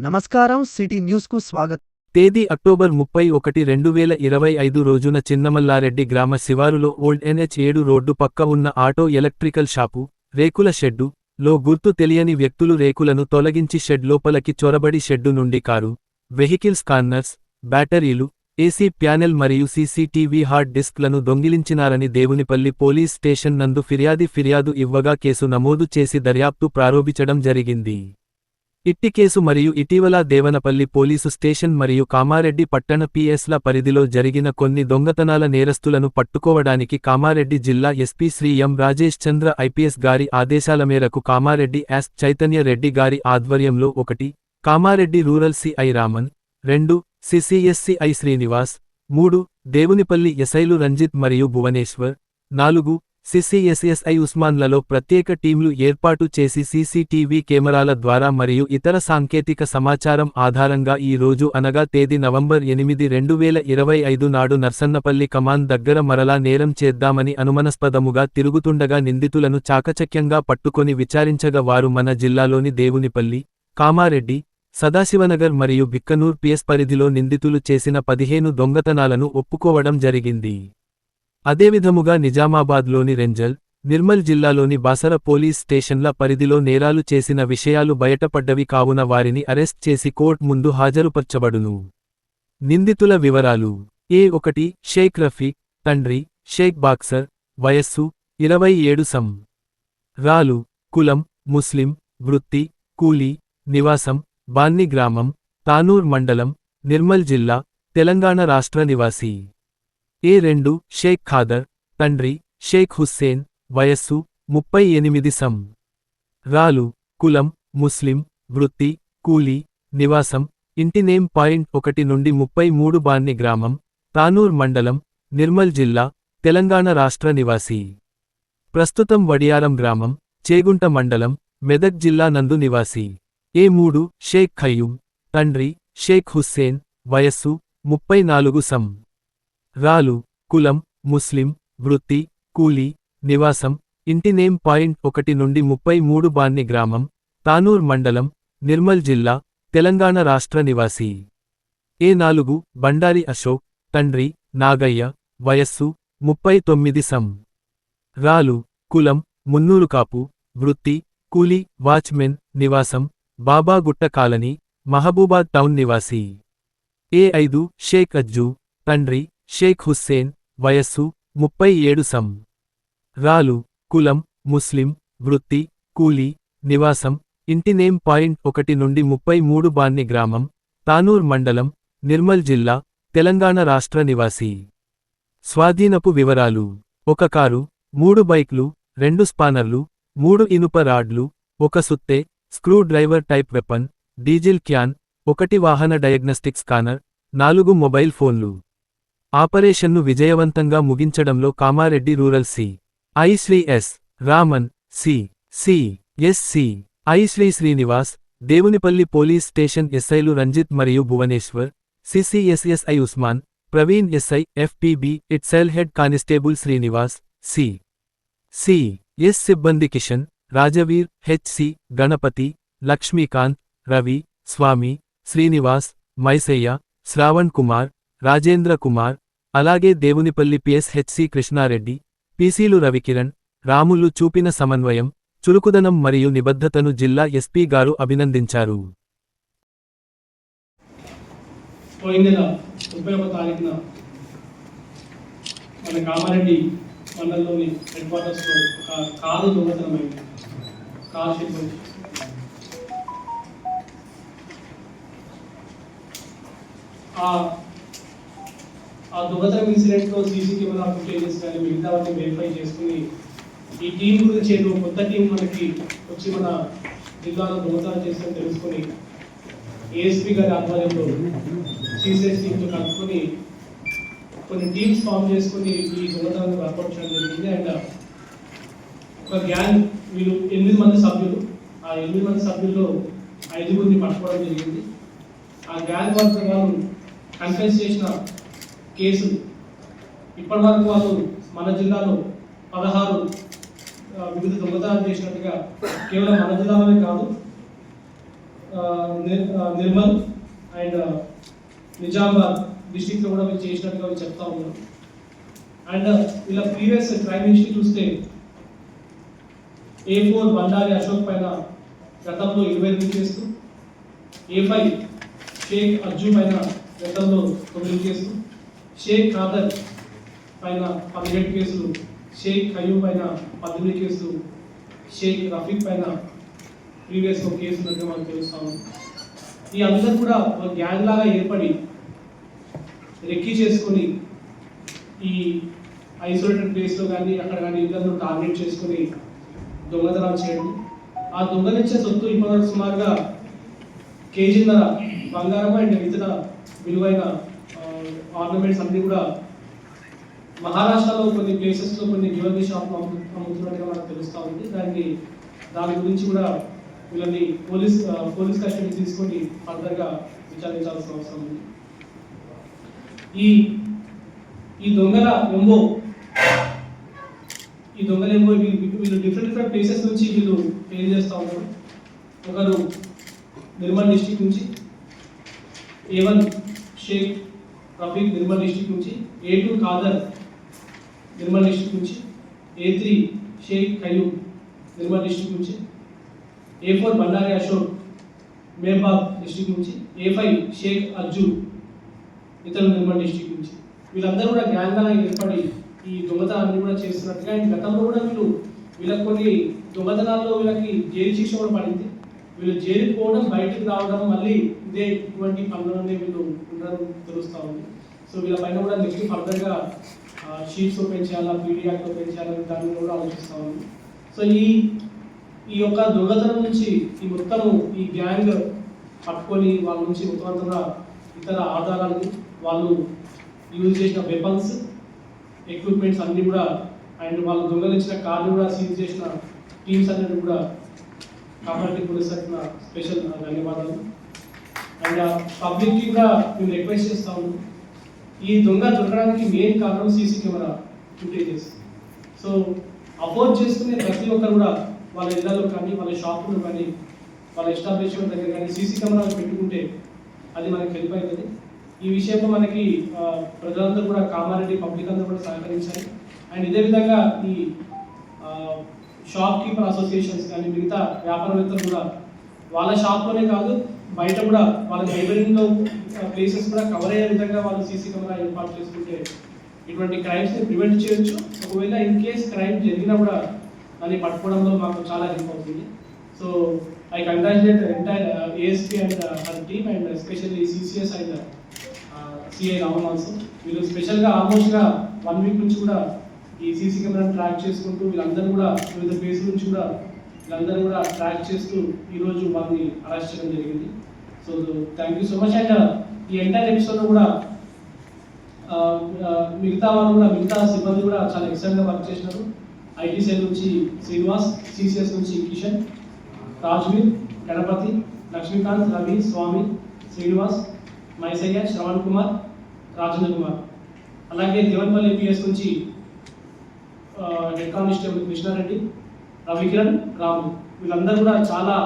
నమస్కారం సిటీ న్యూస్కు స్వాగతం. తేదీ అక్టోబర్ 31, 2025 రోజున చిన్నమల్లారెడ్డి గ్రామ శివారులో ఓల్డ్ NH 7 రోడ్డు పక్క ఉన్న ఆటో ఎలక్ట్రికల్ షాపు, రేకుల షెడ్డు లో గుర్తు తెలియని వ్యక్తులు రేకులను తొలగించి షెడ్ లోపలకి చొరబడి షెడ్డు నుండి కారు, వెహికల్ స్కానర్స్, బ్యాటరీలు, ఏసీ ప్యానెల్ మరియు సీసీటీవీ హార్డ్ డిస్క్లను దొంగిలించినారని దేవునిపల్లి పోలీస్ స్టేషన్ నందు ఫిర్యాదు ఇవ్వగా కేసు నమోదు చేసి దర్యాప్తు ప్రారంభించడం జరిగింది. ఇట్టి కేసు మరియు ఇటీవల దేవనపల్లి పోలీసు స్టేషన్ మరియు కామారెడ్డి పట్టణ పిఎస్ల పరిధిలో జరిగిన కొన్ని దొంగతనాల నేరస్తులను పట్టుకోవడానికి కామారెడ్డి జిల్లా ఎస్పీ శ్రీ ఎం రాజేష్ చంద్ర ఐపీఎస్ గారి ఆదేశాల మేరకు కామారెడ్డి ఎస్ చైతన్య రెడ్డి గారి ఆధ్వర్యంలో 1 Kamareddy rural CI Raman, 2 CCS CI Srinivas, 3 Devunipalli ఎస్ఐలు రంజిత్ మరియు భువనేశ్వర్, 4 సిసిఎస్ఎస్ఐ ఉస్మాన్లలో ప్రత్యేక టీంలు ఏర్పాటు చేసి సీసీటీవీ కెమెరాల ద్వారా మరియు ఇతర సాంకేతిక సమాచారం ఆధారంగా ఈ రోజు అనగా తేదీ నవంబర్ 8, 2025 నాడు నర్సన్నపల్లి కమాన్ దగ్గర మరలా నేరం చేద్దామని అనుమానాస్పదముగా తిరుగుతుండగా నిందితులను చాకచక్యంగా పట్టుకొని విచారించగా వారు మన జిల్లాలోని దేవునిపల్లి, కామారెడ్డి, సదాశివనగర్ మరియు బిక్కనూర్ పిఎస్ పరిధిలో నిందితులు చేసిన 15 దొంగతనాలను ఒప్పుకోవడం జరిగింది. అదేవిధముగా నిజామాబాద్లోని రెంజల్, నిర్మల్ జిల్లాలోని బాసర పోలీస్ స్టేషన్ల పరిధిలో నేరాలు చేసిన విషయాలు బయటపడ్డవి కావున వారిని అరెస్ట్ చేసి కోర్టు ముందు హాజరుపర్చబడును. నిందితుల వివరాలు: A1 షేక్ రఫీక్, తండ్రి షేక్ బాక్సర్, వయస్సు 27 సంవత్సరాలు, కులం ముస్లిం, వృత్తి కూలీ, నివాసం బాన్ని గ్రామం, తానూర్ మండలం, నిర్మల్ జిల్లా, తెలంగాణ రాష్ట్ర నివాసి. A2 షేక్ ఖాదర్, తండ్రి షేక్ హుస్సేన్, వయస్సు 38 సంవత్సరాలు, కులం ముస్లిం, వృత్తి కూలీ, నివాసం ఇంటి నేమ్ .1 నుండి 33 బాన్ని గ్రామం, తానూర్ మండలం, నిర్మల్ జిల్లా, తెలంగాణ రాష్ట్ర నివాసి. ప్రస్తుతం వడియారం గ్రామం, చేగుంట మండలం, మెదక్ జిల్లా నందు నివాసి. A3 షేక్ ఖయ్యూమ్, తండ్రి షేక్ హుస్సేన్, వయస్సు 34 సంవత్సరాలు, కులం ముస్లిం, వృత్తి కూలీ, నివాసం ఇంటి నేమ్ .1 నుండి 33 బాన్ని గ్రామం, తానూర్ మండలం, నిర్మల్ జిల్లా, తెలంగాణ రాష్ట్ర నివాసి. A4 బండారి అశోక్, తండ్రి నాగయ్య, వయస్సు 39 సంవత్సరాలు, కులం మున్నూరు కాపు, వృత్తి కూలీ, వాచ్మెన్, నివాసం బాబాగుట్ట కాలనీ, మహబూబాద్ టౌన్ నివాసి. A5 షేక్ అజ్జు, తండ్రి షేక్ హుస్సేన్, వయస్సు 37 సంవత్సరాలు, కులం ముస్లిం, వృత్తి కూలీ, నివాసం ఇంటి నేమ్ .1 నుండి 33 బాన్ని గ్రామం, తానూర్ మండలం, నిర్మల్ జిల్లా, తెలంగాణ రాష్ట్ర నివాసి. స్వాధీనపు వివరాలు: 1 కారు, 3 బైక్లు, 2 స్పానర్లు, 3 ఇనుప రాడ్లు, 1 సుత్తె, screwdriver type weapon, diesel can, 1 వాహన డయాగ్నస్టిక్ స్కానర్, 4 మొబైల్ ఫోన్లు. ఆపరేషన్ను విజయవంతంగా ముగించడంలో Kamareddy rural CI. Shri S. Raman, CCS CI. Shri Srinivas, Devunipalli police station ఎస్ఐలు రంజిత్ మరియు Bhuvaneshwar, CCS SI Usman, Praveen SI, FPB ఇట్సెల్ హెడ్ కానిస్టేబుల్ శ్రీనివాస్, సి.సి.ఎస్. సిబ్బంది కిషన్, రాజవీర్, హెచ్.సి. గణపతి, లక్ష్మీకాంత్, రవి, స్వామి, శ్రీనివాస్, మైసయ్య, శ్రావణ్ కుమార్, రాజేంద్ర కుమార్, అలాగే దేవునిపల్లి పిఎస్ హెచ్.సి. కృష్ణారెడ్డి, పిసిలు రవికిరణ్, రాములు చూపిన సమన్వయం, చురుకుదనం మరియు నిబద్ధతను జిల్లా ఎస్పీ గారు అభినందించారు. పోయిన నెల 31వ తారీఖున మన కామారెడ్డి మండలంలోని హెడ్ క్వార్టర్స్లో ఒక కారు దొంగతనమైంది. కారు షెడ్ ఆ దొంగతనం ఇన్సిడెంట్లో సీసీ కెమెరా ఫుటేజెస్ కానీ మిగతావన్నీ వెరిఫై చేసుకుని ఈ టీం గురించి ఏదో కొత్త టీం మనకి వచ్చి మన జిల్లాలో దొంగతనం చేస్తుందని తెలుసుకొని ఏఎస్పీ గారి ఆధ్వర్యంలో సిసిఎస్ టీంతో కలుపుకొని కొన్ని టీమ్స్ ఫామ్ చేసుకుని ఈ దొంగతనాన్ని వర్కౌట్ జరిగింది. అండ్ ఒక గ్యాంగ్ వీళ్ళు 8 మంది సభ్యులు, ఆ 8 మంది సభ్యుల్లో 5గురిని పట్టుకోవడం జరిగింది. ఆ గ్యాంగ్ వాళ్ళు కన్ఫెస్ చేసిన కేసులు ఇప్పటి వరకు వాళ్ళు మన జిల్లాలో 16 వివిధ దొంగతనాలు చేసినట్టుగా కేవలం మన జిల్లాలోనే కాదు నిర్మల్ అండ్ నిజామాబాద్ డిస్టిక్లో కూడా వీళ్ళు చేసినట్టుగా వీళ్ళు చెప్తా ఉన్నారు. అండ్ వీళ్ళ ప్రీవియస్ క్రైమ్ హిస్టరీ చూస్తే A4 బండారి అశోక్ పైన గతంలో 22 కేసులు, A5 షేక్ అజ్జు పైన గతంలో 9 కేసులు, షేక్ ఖాదర్ పైన 17 కేసులు, షేక్ ఖయూమ్ పైన 18 కేసులు, షేక్ రఫీక్ పైన ప్రీవియస్ ఒక కేసు ఉన్నట్టు మనకు తెలుస్తా ఉంది. ఈ అందరూ కూడా ఒక గ్యాంగ్ లాగా ఏర్పడి రెక్కీ చేసుకొని ఈ ఐసోలేటెడ్ ప్లేస్లో కానీ అక్కడ కానీ ఇద్దరు టార్గెట్ చేసుకొని దొంగతనాలు చేయడం. ఆ దొంగలించే సొత్తు ఇప్పటివరకు సుమారుగా కేజీన్నర బంగారం అండ్ ఇతర విలువైన ఆర్నమెంట్స్ అన్ని కూడా మహారాష్ట్రలో కొన్ని ప్లేసెస్లో కొన్ని జ్యువెలరీ షాప్లో అమ్ముతున్నట్టుగా మనకు తెలుస్తూ ఉంది. దాని గురించి కూడా వీళ్ళని పోలీస్ కస్టడీ తీసుకొని ఫర్దర్గా విచారించాల్సిన అవసరం ఉంది. ఈ దొంగల ఎంబో వీళ్ళు డిఫరెంట్ ప్లేసెస్ నుంచి వీళ్ళు ఫెయిల్ చేస్తూ ఉన్నారు. ఒకరు నిర్మల్ డిస్టిక్ నుంచి, A1 షేక్ రఫీక్ నిర్మల్ డిస్టిక్ నుంచి, A2 ఖాదర్ నిర్మల్ డిస్టిక్ నుంచి, A3 షేక్ ఖయూమ్ నిర్మల్ డిస్టిక్ నుంచి, A4 బండారి అశోక్ మేబాద్ డిస్టిక్ నుంచి, A5 షేక్ అజ్జు ఇతరులు నిర్మల్ డిస్టిక్ నుంచి. వీళ్ళందరూ కూడా గ్యాంగ్గా ఏర్పడి ఈ దొంగతనాన్ని కూడా చేస్తున్నట్టుగా, అండ్ గతంలో కూడా వీళ్ళకి కొన్ని దొంగతనాల్లో వీళ్ళకి జైలు శిక్ష కూడా పడింది. వీళ్ళు జైలుకి పోవడం, బయటకు రావడం, మళ్ళీ ఇటువంటి పనులనే వీళ్ళు ఉండడం తెలుస్తూ ఉంది. సో వీళ్ళ పైన కూడా నెక్స్ట్ ఫర్దర్గా షీట్స్ ఓపెన్ చేయాలా, పీడీ యాక్ట్ ఓపెన్ చేయాలని దాన్ని కూడా ఆలోచిస్తూ ఉంది. సో ఈ యొక్క దొంగతనం నుంచి ఈ గ్యాంగ్ పట్టుకొని వాళ్ళ నుంచి మొత్తం ఇతర ఆధారాలు, వాళ్ళు యూజ్ చేసిన వెపన్స్, ఎక్విప్మెంట్స్ అన్నీ కూడా, అండ్ వాళ్ళు దొంగలించిన కార్లు కూడా సీజ్ చేసిన టీమ్స్ అన్నిటి కూడా కామారెడ్డి పోలీస్ తరఫున స్పెషల్ ధన్యవాదాలు. అండ్ పబ్లిక్కి కూడా మేము రిక్వెస్ట్ చేస్తా ఉన్నాం, ఈ దొరకడానికి మెయిన్ కారణం CC camera footages. So afford చేసుకునే ప్రతి ఒక్కరు కూడా వాళ్ళ ఇళ్లలో కానీ, వాళ్ళ షాపులో కానీ, వాళ్ళ ఎస్టాబ్లిష్మెంట్ దగ్గర కానీ సీసీ కెమెరాలు పెట్టుకుంటే అది మనకి హెల్ప్ అవుతుంది. ఈ విషయంలో మనకి ప్రజలందరూ కూడా, కామారెడ్డి పబ్లిక్ అందరూ కూడా సహకరించాలి. అండ్ ఇదే విధంగా ఈ షాప్ కీపర్ అసోసియేషన్స్ కానీ మిగతా వ్యాపారవేత్తలు కూడా వాళ్ళ షాప్లోనే కాదు, బయట కూడా వాళ్ళ నైబరింగ్లో ప్లేసెస్ కూడా కవర్ అయ్యే విధంగా వాళ్ళు సీసీ కెమెరా ఏర్పాటు చేసుకుంటే ఇటువంటి క్రైమ్స్ని ప్రివెంట్ చేయొచ్చు. ఒకవేళ ఇన్ కేస్ క్రైమ్ జరిగినా కూడా దాన్ని పట్టుకోవడంలో మాకు చాలా హెల్ప్ అవుతుంది. So I congratulate entire ASP and her team, and especially CCS and CI Raman also. వీళ్ళు స్పెషల్గా ఆల్మోస్ట్గా 1 వీక్ నుంచి కూడా ఈ సీసీ కెమెరాని ట్రాక్ చేసుకుంటూ వీళ్ళందరూ కూడా వివిధ ప్లేస్ నుంచి కూడా వీళ్ళందరూ కూడా ట్రాక్ చేస్తూ ఈరోజు వాళ్ళని అరెస్ట్ చేయడం జరిగింది. So thank you so much. And ఈ ఎంటైర్ ఎపిసోడ్లో కూడా మిగతా సిబ్బంది కూడా చాలా ఎక్సలెంట్గా వర్క్ చేసినారు. IT సెల్ నుంచి శ్రీనివాస్, CCS నుంచి కిషన్, రాజ్వీర్, గణపతి, లక్ష్మీకాంత్, రవి, స్వామి, శ్రీనివాస్, మైసయ్య, శ్రవణ్ కుమార్, రాజేంద్ర కుమార్, అలాగే దేవన్పల్లి PS నుంచి హెడ్ కానిస్టేబుల్ కృష్ణారెడ్డి, రవికిరణ్, రాము, వీళ్ళందరూ కూడా చాలా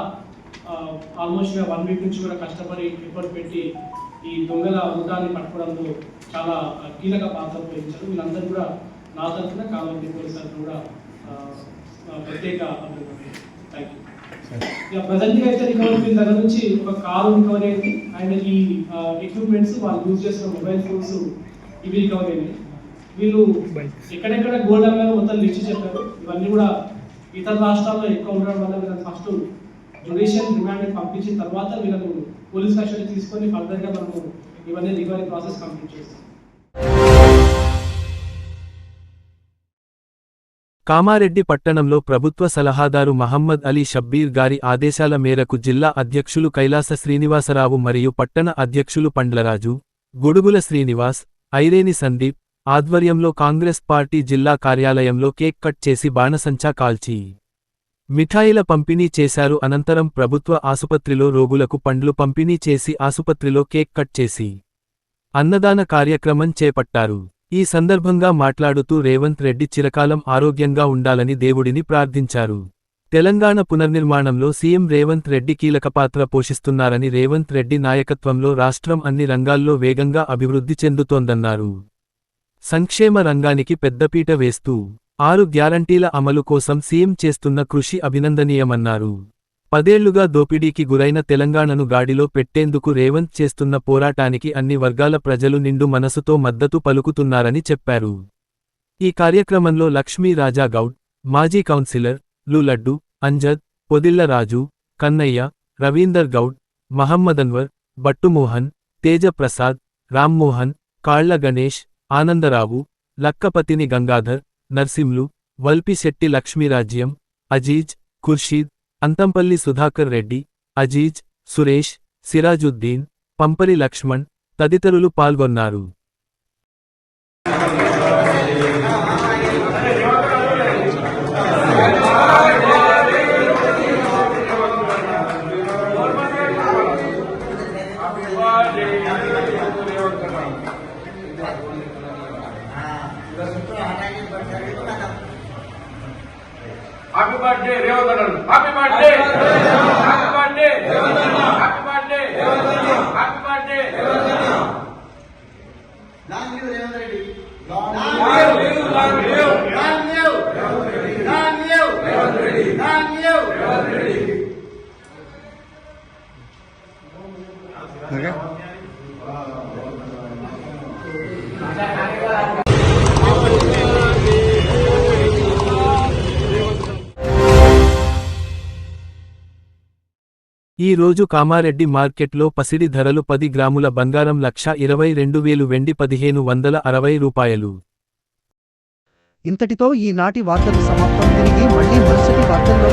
ఆల్మోస్ట్గా 1 వీక్ నుంచి కూడా కష్టపడి ఎఫర్ట్ పెట్టి ఈ దొంగల ముఠాన్ని పట్టుకోవడంలో చాలా కీలక పాత్ర పోషించారు. వీళ్ళందరూ కూడా నా తరఫున, కామారెడ్డి పోలీస్ తరఫున కూడా ప్రత్యేక అభినందనలు. Thank you. ప్రజెంట్గా అయితే రికవరీ వీళ్ళ దగ్గర నుంచి ఒక కారు రికవరీ అయింది, అండ్ ఈ ఎక్విప్మెంట్స్ వాళ్ళు యూజ్ చేసిన మొబైల్ ఫోన్స్ ఇవి రికవరీ అయింది. వీళ్ళు ఎక్కడెక్కడ గోల్డ్ అమ్మారు మొత్తం లిస్ట్ చెప్పారు. ఇవన్నీ కూడా ఇతర రాష్ట్రాల్లో ఎక్కువ ఉండడం వల్ల వీళ్ళని ఫస్ట్ జ్యుడిషియల్ రిమాండ్ పంపించిన తర్వాత వీళ్ళను పోలీస్ కస్టడీ తీసుకొని ఫర్దర్గా మనము ఇవన్నీ రికవరీ ప్రాసెస్ కంప్లీట్ చేస్తాం. కామారెడ్డి పట్టణంలో ప్రభుత్వ సలహాదారు మహమ్మద్ అలీ షబ్బీర్ గారి ఆదేశాల మేరకు జిల్లా అధ్యక్షులు కైలాస శ్రీనివాసరావు మరియు పట్టణ అధ్యక్షులు పండ్లరాజు, గొడుగుల శ్రీనివాస్, ఐరేని సందీప్ ఆధ్వర్యంలో కాంగ్రెస్ పార్టీ జిల్లా కార్యాలయంలో కేక్ కట్ చేసి బాణసంచా కాల్చి మిఠాయిల పంపిణీ చేశారు. అనంతరం ప్రభుత్వ ఆసుపత్రిలో రోగులకు పండ్లు పంపిణీ చేసి ఆసుపత్రిలో కేక్ కట్ చేసి అన్నదాన కార్యక్రమం చేపట్టారు. ఈ సందర్భంగా మాట్లాడుతూ రేవంత్ రెడ్డి చిరకాలం ఆరోగ్యంగా ఉండాలని దేవుడిని ప్రార్థించారు. తెలంగాణ పునర్నిర్మాణంలో సీఎం రేవంత్ రెడ్డి కీలక పాత్ర పోషిస్తున్నారని రేవంత్ రెడ్డి నాయకత్వంలో రాష్ట్రం అన్ని రంగాల్లో వేగంగా అభివృద్ధి చెందుతోందన్నారు. సంక్షేమ రంగానికి పెద్దపీట వేస్తూ 6 గ్యారంటీల అమలు కోసం సీఎం చేస్తున్న కృషి అభినందనీయమన్నారు. 10 ఏళ్లుగా దోపిడీకి గురైన తెలంగాణను గాడిలో పెట్టేందుకు రేవంత్ చేస్తున్న పోరాటానికి అన్ని వర్గాల ప్రజలు నిండు మనసుతో మద్దతు పలుకుతున్నారని చెప్పారు. ఈ కార్యక్రమంలో లక్ష్మీ రాజా గౌడ్, మాజీ కౌన్సిలర్ లు లడ్డు, అంజద్, పొదిళ్ల రాజు, కన్నయ్య, రవీందర్ గౌడ్, మహమ్మదన్వర్, బట్టుమోహన్, తేజ ప్రసాద్, రామ్మోహన్, కాళ్ల గణేష్, ఆనందరావు, లక్కపతిని గంగాధర్, నర్సింలు, వల్పిశెట్టి లక్ష్మీరాజ్యం, అజీజ్, ఖుర్షీద్, అంతంపల్లి సుధాకర్ రెడ్డి, అజీజ్, సురేష్, సిరాజుద్దీన్, పంపరి లక్ష్మణ్ తదితరులు పాల్గొన్నారు. Happy birthday, Revandan. Happy birthday. Happy birthday. Happy birthday. Happy birthday. Long live Revandan Reddy. Long live. Long live. Long live. Long live. Long live. ఈ రోజు కామారెడ్డి మార్కెట్లో పసిడి ధరలు 10 గ్రాముల బంగారం 1,22,000 వెండి 1,560 రూపాయలు. ఇంతటితో ఈనాటి వార్తలు సమాప్తం. తిరిగి మళ్ళీ మరుసటి వార్తల్లో